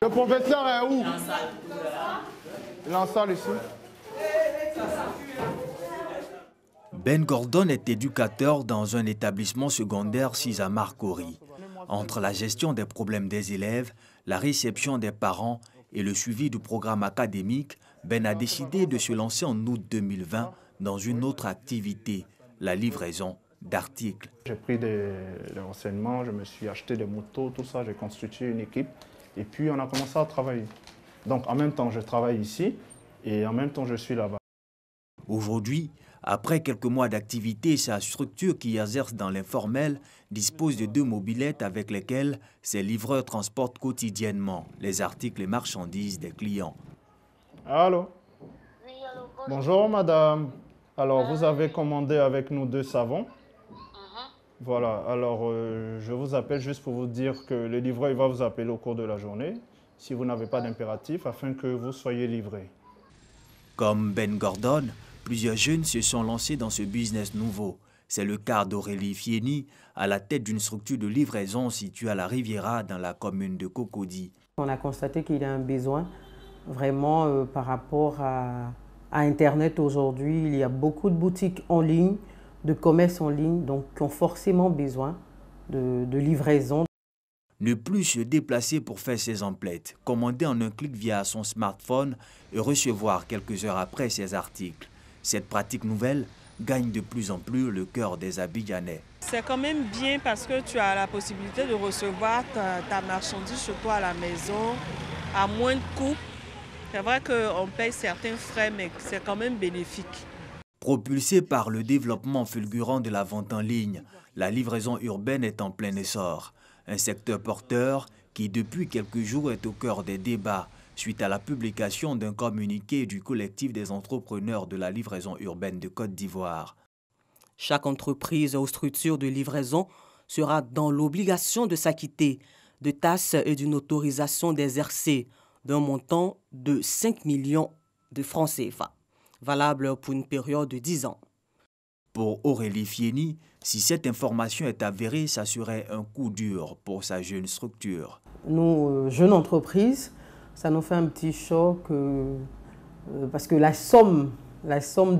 Le professeur est où? Il est en salle ici. Ben Gordon est éducateur dans un établissement secondaire sis à Marcory. Entre la gestion des problèmes des élèves, la réception des parents et le suivi du programme académique, Ben a décidé de se lancer en août 2020 dans une autre activité, la livraison d'articles. J'ai pris des renseignements, je me suis acheté des motos, tout ça, j'ai constitué une équipe et puis on a commencé à travailler. Donc en même temps, je travaille ici et en même temps, je suis là-bas. Aujourd'hui, après quelques mois d'activité, sa structure qui exerce dans l'informel dispose de 2 mobylettes avec lesquelles ses livreurs transportent quotidiennement les articles et marchandises des clients. Allô? Oui, allô, Bonjour madame. Alors vous avez commandé avec nous 2 savons. Voilà, alors je vous appelle juste pour vous dire que le livreur il va vous appeler au cours de la journée si vous n'avez pas d'impératif afin que vous soyez livré. Comme Ben Gordon, plusieurs jeunes se sont lancés dans ce business nouveau. C'est le cas d'Aurélie Fieni, à la tête d'une structure de livraison située à la Riviera dans la commune de Cocody. On a constaté qu'il y a un besoin vraiment par rapport à Internet aujourd'hui. Il y a beaucoup de boutiques en ligne, de commerce en ligne, donc qui ont forcément besoin de livraison. Ne plus se déplacer pour faire ses emplettes, commander en un clic via son smartphone et recevoir quelques heures après ses articles. Cette pratique nouvelle gagne de plus en plus le cœur des Abidjanais. C'est quand même bien parce que tu as la possibilité de recevoir ta marchandise chez toi à la maison à moins de coûts. C'est vrai qu'on paye certains frais, mais c'est quand même bénéfique. Propulsée par le développement fulgurant de la vente en ligne, la livraison urbaine est en plein essor. Un secteur porteur qui, depuis quelques jours, est au cœur des débats suite à la publication d'un communiqué du collectif des entrepreneurs de la livraison urbaine de Côte d'Ivoire. Chaque entreprise ou structure de livraison sera dans l'obligation de s'acquitter de taxes et d'une autorisation d'exercer d'un montant de 5 millions de francs CFA, valable pour une période de 10 ans. Pour Aurélie Fieni, si cette information est avérée, ça serait un coup dur pour sa jeune structure. Nous, jeunes entreprises, ça nous fait un petit choc parce que la somme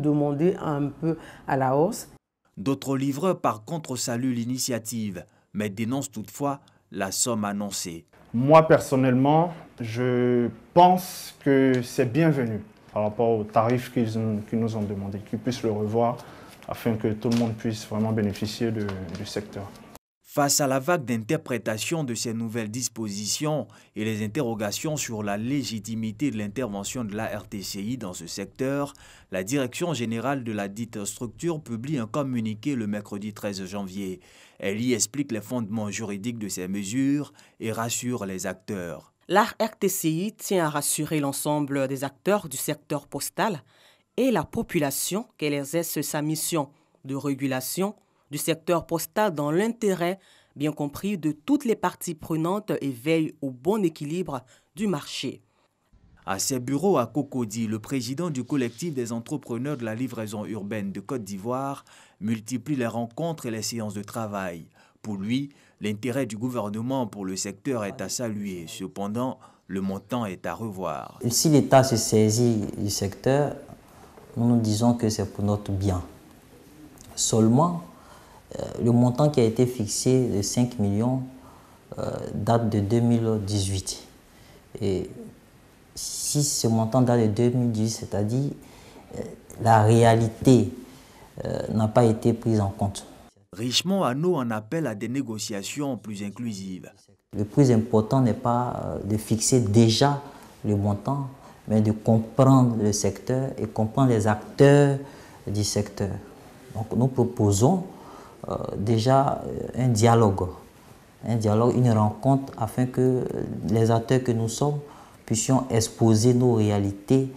demandée est un peu à la hausse. D'autres livreurs, par contre, saluent l'initiative, mais dénoncent toutefois la somme annoncée. Moi, personnellement, je pense que c'est bienvenu par rapport aux tarifs qu'ils nous ont demandé, qu'ils puissent le revoir afin que tout le monde puisse vraiment bénéficier du secteur. Face à la vague d'interprétation de ces nouvelles dispositions et les interrogations sur la légitimité de l'intervention de la RTCI dans ce secteur, la Direction générale de la dite structure publie un communiqué le mercredi 13 janvier. Elle y explique les fondements juridiques de ces mesures et rassure les acteurs. La RTCI tient à rassurer l'ensemble des acteurs du secteur postal et la population qu'elle exerce sa mission de régulation du secteur postal dans l'intérêt, bien compris, de toutes les parties prenantes et veille au bon équilibre du marché. À ses bureaux à Cocody, le président du collectif des entrepreneurs de la livraison urbaine de Côte d'Ivoire multiplie les rencontres et les séances de travail. Pour lui, l'intérêt du gouvernement pour le secteur est à saluer. Cependant, le montant est à revoir. Si l'État se saisit du secteur, nous disons que c'est pour notre bien. Seulement, le montant qui a été fixé de 5 millions date de 2018. Et si ce montant date de 2018, c'est-à-dire la réalité n'a pas été prise en compte. Richemont Hano en appelle à des négociations plus inclusives. Le plus important n'est pas de fixer déjà le montant, mais de comprendre le secteur et comprendre les acteurs du secteur. Donc nous proposons déjà un dialogue, une rencontre afin que les acteurs que nous sommes puissions exposer nos réalités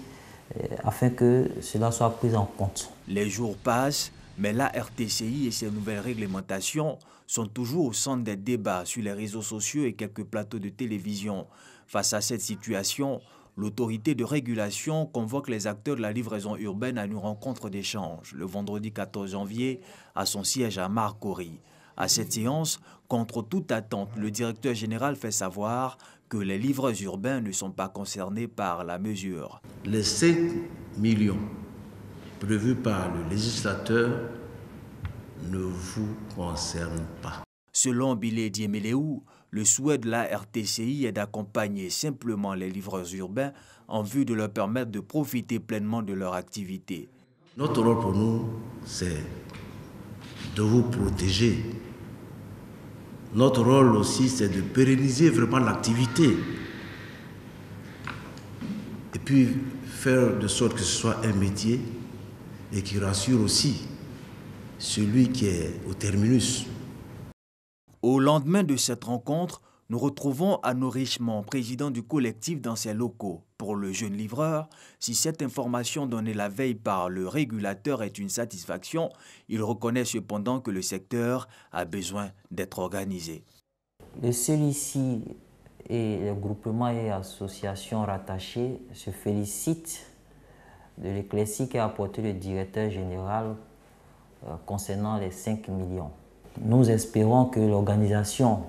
afin que cela soit pris en compte. Les jours passent, mais la RTCI et ses nouvelles réglementations sont toujours au centre des débats sur les réseaux sociaux et quelques plateaux de télévision. Face à cette situation, l'autorité de régulation convoque les acteurs de la livraison urbaine à une rencontre d'échange le vendredi 14 janvier à son siège à Marcory. À cette séance, contre toute attente, le directeur général fait savoir que les livreurs urbains ne sont pas concernés par la mesure. Les 5 millions prévus par le législateur ne vous concernent pas. Selon Bilé Diéméléou, le souhait de la RTCI est d'accompagner simplement les livreurs urbains en vue de leur permettre de profiter pleinement de leur activité. Notre rôle pour nous, c'est de vous protéger. Notre rôle aussi, c'est de pérenniser vraiment l'activité. Et puis faire de sorte que ce soit un métier et qui rassure aussi celui qui est au terminus. Au lendemain de cette rencontre, nous retrouvons Arnaud Richemont, président du collectif dans ses locaux. Pour le jeune livreur, si cette information donnée la veille par le régulateur est une satisfaction, il reconnaît cependant que le secteur a besoin d'être organisé. Celui-ci et les groupements et associations rattachés se félicitent de l'éclaircie qu'a apporté le directeur général concernant les 5 millions. Nous espérons que l'organisation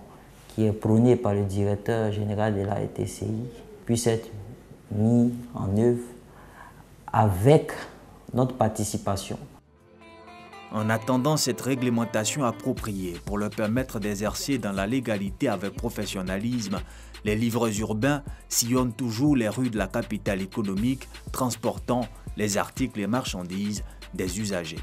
qui est prônée par le directeur général de la RTCI puisse être mise en œuvre avec notre participation. En attendant cette réglementation appropriée pour leur permettre d'exercer dans la légalité avec professionnalisme, les livreurs urbains sillonnent toujours les rues de la capitale économique, transportant les articles et marchandises des usagers.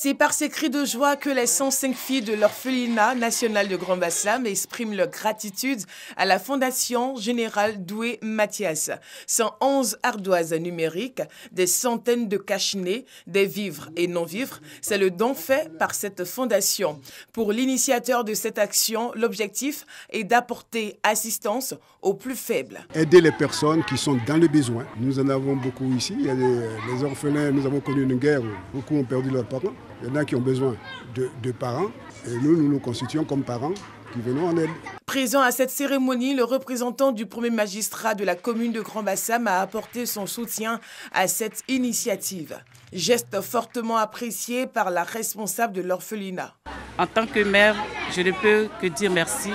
C'est par ces cris de joie que les 105 filles de l'orphelinat national de Grand-Bassam expriment leur gratitude à la Fondation Générale Doué Mathias. 111 ardoises numériques, des centaines de cache-nez, des vivres et non-vivres, c'est le don fait par cette fondation. Pour l'initiateur de cette action, l'objectif est d'apporter assistance aux plus faibles. Aider les personnes qui sont dans le besoin. Nous en avons beaucoup ici. Il y a les orphelins, nous avons connu une guerre où beaucoup ont perdu leurs parents. Il y en a qui ont besoin de parents et nous nous constituons comme parents qui venons en aide. Présent à cette cérémonie, le représentant du premier magistrat de la commune de Grand-Bassam a apporté son soutien à cette initiative. Geste fortement apprécié par la responsable de l'orphelinat. En tant que mère, je ne peux que dire merci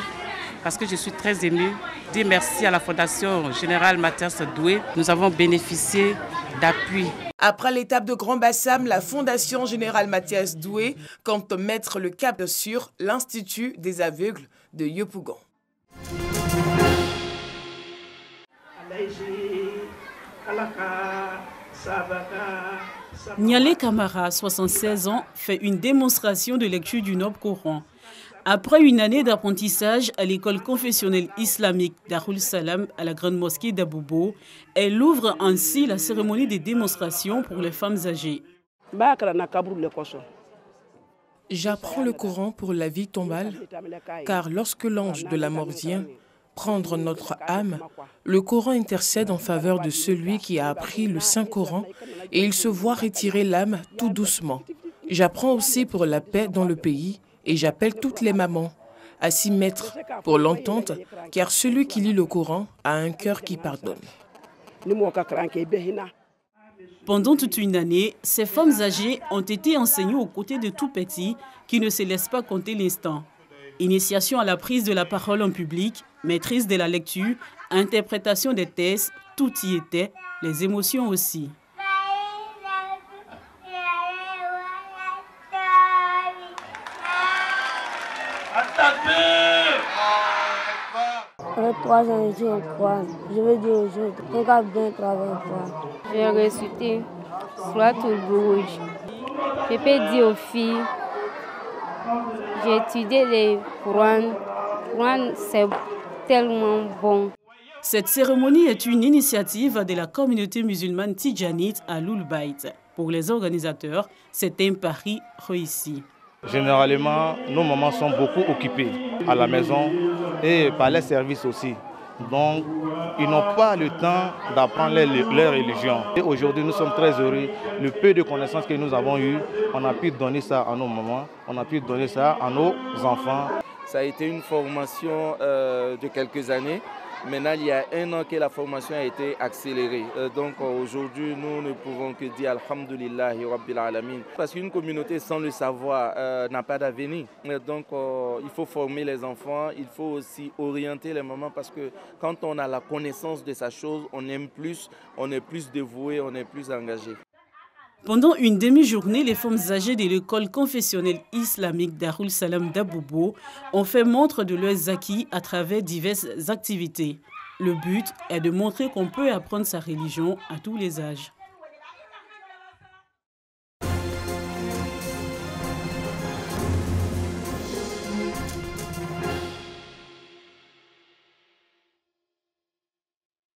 parce que je suis très émue. Dire merci à la Fondation Générale Mathias Doué. Nous avons bénéficié d'appui. Après l'étape de Grand-Bassam, la Fondation Générale Mathias Doué compte mettre le cap sur l'Institut des aveugles de Yopougon. Nialé Kamara, 76 ans, fait une démonstration de lecture du Noble Coran. Après une année d'apprentissage à l'école confessionnelle islamique Darul Salam à la grande mosquée d'Aboubo, elle ouvre ainsi la cérémonie des démonstrations pour les femmes âgées. J'apprends le Coran pour la vie tombale, car lorsque l'ange de la mort vient prendre notre âme, le Coran intercède en faveur de celui qui a appris le Saint-Coran et il se voit retirer l'âme tout doucement. J'apprends aussi pour la paix dans le pays. Et j'appelle toutes les mamans à s'y mettre pour l'entente, car celui qui lit le Coran a un cœur qui pardonne. Pendant toute une année, ces femmes âgées ont été enseignées aux côtés de tout petits qui ne se laissent pas compter l'instant. Initiation à la prise de la parole en public, maîtrise de la lecture, interprétation des textes, tout y était, les émotions aussi. Avec 3 ans, je suis en Coran. Je veux dire aux autres, regarde bien travailler quoi. J'ai récité Souratul Buruj. Je peux dire aux filles, j'ai étudié les Coran. Coran, c'est tellement bon. Cette cérémonie est une initiative de la communauté musulmane tidjanite à Loulbaït. Pour les organisateurs, c'est un pari réussi. Généralement, nos mamans sont beaucoup occupées à la maison et par les services aussi. Donc, ils n'ont pas le temps d'apprendre leur religion. Et aujourd'hui, nous sommes très heureux. Le peu de connaissances que nous avons eues, on a pu donner ça à nos mamans, on a pu donner ça à nos enfants. Ça a été une formation de quelques années. Maintenant, il y a 1 an que la formation a été accélérée. Donc aujourd'hui, nous ne pouvons que dire Alhamdulillahi Rabbil Alamin. Parce qu'une communauté sans le savoir n'a pas d'avenir. Donc il faut former les enfants, il faut aussi orienter les mamans parce que quand on a la connaissance de sa chose, on aime plus, on est plus dévoué, on est plus engagé. Pendant une demi-journée, les femmes âgées de l'école confessionnelle islamique Darul Salam d'Abobo ont fait montre de leurs acquis à travers diverses activités. Le but est de montrer qu'on peut apprendre sa religion à tous les âges.